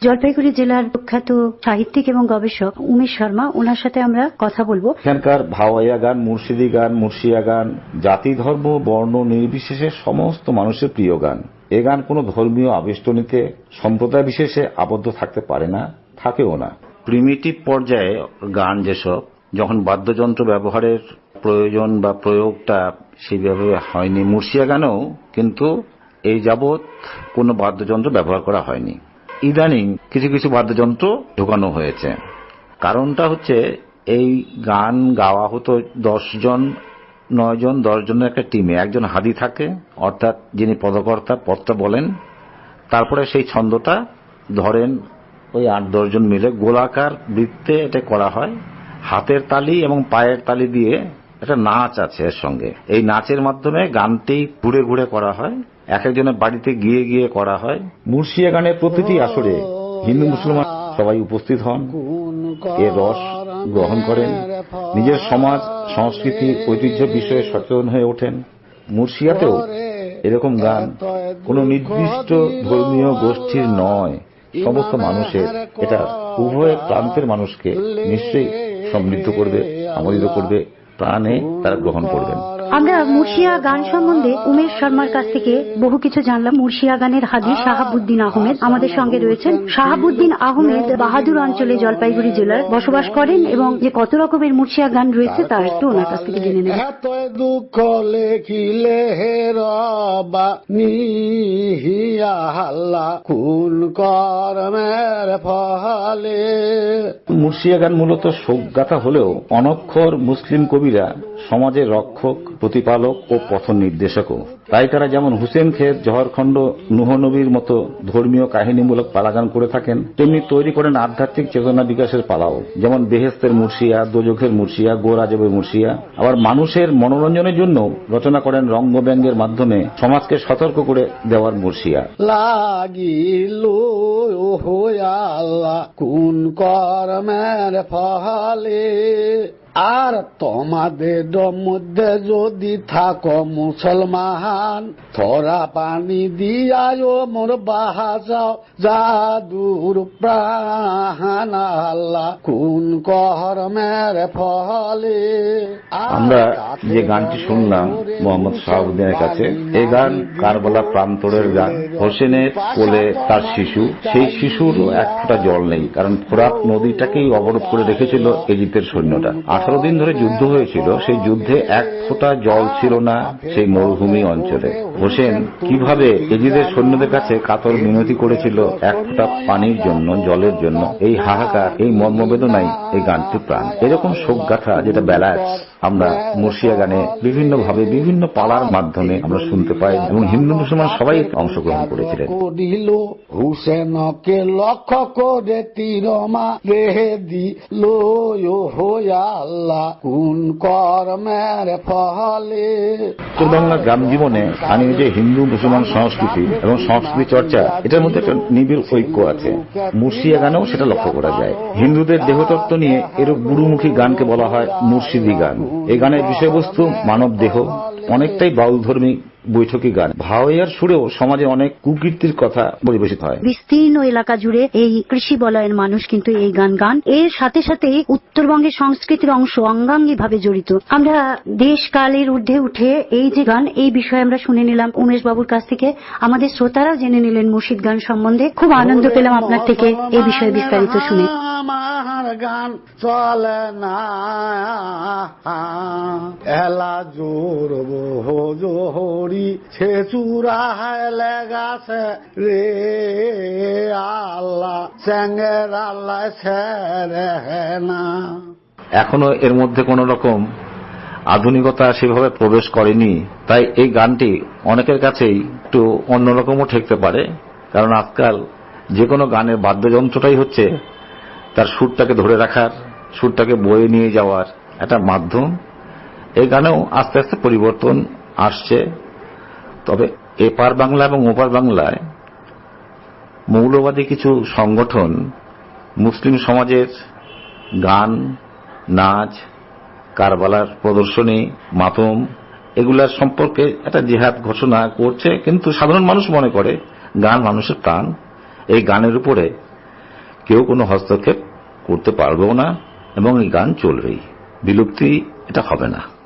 জলপাইগুড়ি জেলার প্রখ্যাত সাহিত্যিক এবং গবেষক উমেশ শর্মা, ওনার সাথে আমরা কথা বলবো। এখানকার ভাওয়াইয়া গান, মুর্শিদি গান, মুর্শিয়া গান জাতি, ধর্ম, বর্ণ নির্বিশেষে সমস্ত মানুষের প্রিয় গান। এ গান কোনো ধর্মীয় আবেষ্টনীতে, সম্প্রদায় বিশেষে আবদ্ধ থাকতে পারে না, থাকেও না। প্রিমিটিভ পর্যায়ে গান যেসব, যখন বাদ্যযন্ত্র ব্যবহারের প্রয়োজন বা প্রয়োগটা সেইভাবে হয়নি, মুর্শিয়া গানেও কিন্তু এই যাবৎ কোনো বাদ্যযন্ত্র ব্যবহার করা হয়নি। ইদানিং কিছু কিছু বাদ্যযন্ত্র ঢোকানো হয়েছে। কারণটা হচ্ছে এই গান গাওয়া হতো 10 জন 9 জন 10 জনের একটা টিমে, একজন হাদি থাকে, অর্থাৎ যিনি পদকর্তা, পদটা বলেন, তারপরে সেই ছন্দটা ধরেন ওই 8-10 জন মিলে গোলাকার বৃত্তে এটা করা হয়। হাতের তালি এবং পায়ের তালি দিয়ে একটা নাচ আছে এর সঙ্গে। এই নাচের মাধ্যমে গানটি ঘুরে ঘুরে করা হয়, এক একজনের বাড়িতে গিয়ে গিয়ে করা হয়। মুর্শিয়া গানের প্রতিটি আসরে হিন্দু মুসলমান সবাই উপস্থিত হন, এর রস গ্রহণ করেন, নিজের সমাজ, সংস্কৃতি, ঐতিহ্য বিষয়ে সচেতন হয়ে ওঠেন। মুর্শিয়াতেও এরকম গান কোনো নির্দিষ্ট ধর্মীয় গোষ্ঠীর নয়, সমস্ত মানুষের। এটা উভয় প্রান্তের মানুষকে নিশ্চয়ই সমৃদ্ধ করবে, আমোদিত করবে, প্রাণে তারা গ্রহণ করবেন। আমরা মুর্শিয়া গান সম্বন্ধে উমেশ শর্মার কাছ থেকে বহু কিছু জানলাম। মুর্শিয়া গানের হাদি শাহাবুদ্দিন আহমেদ আমাদের সঙ্গে রয়েছেন। শাহাবুদ্দিন আহমেদ বাহাদুর অঞ্চলে জলপাইগুড়ি জেলার বসবাস করেন এবং যে কত রকমের মুর্শিয়া গান রয়েছে তা একটু ওনার কাছ থেকে জেনে নেব। দুঃখ লেখিলে রবা নিহিয়া হাল্লা কোন কর্মের ফলে। মুর্শিয়া গান মূলত শোকগাথা হলেও অনক্ষর মুসলিম কবিরা সমাজের রক্ষক, প্রতিপালক ও পথ নির্দেশকও। তাই তারা যেমন হুসেন খের, জহরখণ্ড, নুহ নবীর মতো ধর্মীয় কাহিনীমূলক পালাগান করে থাকেন, তেমনি তৈরি করেন আধ্যাত্মিক চেতনা বিকাশের পালাও, যেমন বেহেস্তের মুর্শিয়া, দোজখের মুর্শিয়া, গোরাজবের মুর্শিয়া। আবার মানুষের মনোরঞ্জনের জন্য রচনা করেন রঙ্গব্যঙ্গের মাধ্যমে সমাজকে সতর্ক করে দেওয়ার মুর্শিয়া। লাগিল আল্লাহ কোন কর্মের ফলে, আর তোমাদের মধ্যে যদি থাকো মুসলমান, থরা পানি দিয়ায় মোর বাহাজাও জাদুর প্রাণ আল্লাহ কোন কর্মের ফলে। আমরা যে গানটি শুনলাম মোহাম্মদ শাহাবুদ্দিনের কাছে, এই গান কারবালা প্রান্তরের গান। হোসেনের কোলে তার শিশু, সেই শিশুর এক ফোঁটা জল নেই, কারণ ফোরাত নদীটাকেই অবরোধ করে রেখেছিল ইজিপ্টের সৈন্যটা। 18 দিন ধরে যুদ্ধ হয়েছিল, সেই যুদ্ধে এক ফোঁটা জল ছিল না সেই মরুভূমি অঞ্চলে। হোসেন কিভাবে ইজিদের সৈন্যদের কাছে কাতর মিনতি করেছিল এক ফোঁটা পানির জন্য, জলের জন্য। এই হাহাকার, এই মর্মবেদনাই এই গানটির প্রাণ। এরকম শোকগাথা যেটা বেলায় আমরা মুর্শিয়া গানে বিভিন্নভাবে বিভিন্ন পালার মাধ্যমে আমরা শুনতে পাই, এবং হিন্দু মুসলমান সবাই অংশগ্রহণ করেছিলেন। হুসেনকে লক্ষ্য করে তীরমা রেহে দিল আল্লাহ কোন কর্মের ফলে। উত্তরবাংলা গ্রাম জীবনে স্থানীয় যে হিন্দু মুসলমান সংস্কৃতি এবং সংস্কৃতি চর্চা, এটার মধ্যে একটা নিবিড় ঐক্য আছে। মুর্শিয়া গানেও সেটা লক্ষ্য করা যায়। হিন্দুদের দেহতত্ত্ব নিয়ে এরূপ গুরুমুখী গানকে বলা হয় মুর্শিদি গান। এই গানের বিষয়বস্তু মানব দেহ, অনেকটাই বাউলধর্মী বৈঠকি গান। ভাওয়াইয়ার সুরেও সমাজে অনেক কুকীর্তির কথা পরিবেশিত হয়। বিস্তীর্ণ এলাকা জুড়ে এই কৃষি বলয়ের মানুষ কিন্তু এই গান গান। এর সাথে সাথে উত্তরবঙ্গের সংস্কৃতির অংশ অঙ্গাঙ্গি ভাবে জড়িত। আমরা দেশ কালের ঊর্ধ্বে উঠে এই যে গান, এই বিষয়ে আমরা শুনে নিলাম উমেশ বাবুর কাছ থেকে। আমাদের শ্রোতারাও জেনে নিলেন মুর্শিদ গান সম্বন্ধে। খুব আনন্দ পেলাম আপনার থেকে এই বিষয়ে বিস্তারিত শুনে। আমার গান চলে না এলা জোর জোহরি সে চূড়া লেগাছে রে আল্লাহ চেঙ্গের আল্লাহ ছেড়ে না। এখনো এর মধ্যে কোন রকম আধুনিকতা সেভাবে প্রবেশ করেনি, তাই এই গানটি অনেকের কাছেই একটু অন্যরকমও ঠেকতে পারে। কারণ আজকাল যে কোনো গানের বাদ্যযন্ত্রটাই হচ্ছে তার সুরটাকে ধরে রাখার, সুরটাকে বয়ে নিয়ে যাওয়ার একটা মাধ্যম। এই গানেও আস্তে আস্তে পরিবর্তন আসছে। তবে এপার বাংলা এবং ওপার বাংলায় মৌলবাদী কিছু সংগঠন মুসলিম সমাজের গান, নাচ, কারবালার প্রদর্শনী, মাতম, এগুলার সম্পর্কে একটা জিহাদ ঘোষণা করছে। কিন্তু সাধারণ মানুষ মনে করে গান মানুষের প্রাণ। এই গানের উপরে কেউ কোনো হস্তক্ষেপ করতে পারবেও না এবং এই গান চলবেই, বিলুপ্তি এটা হবে না।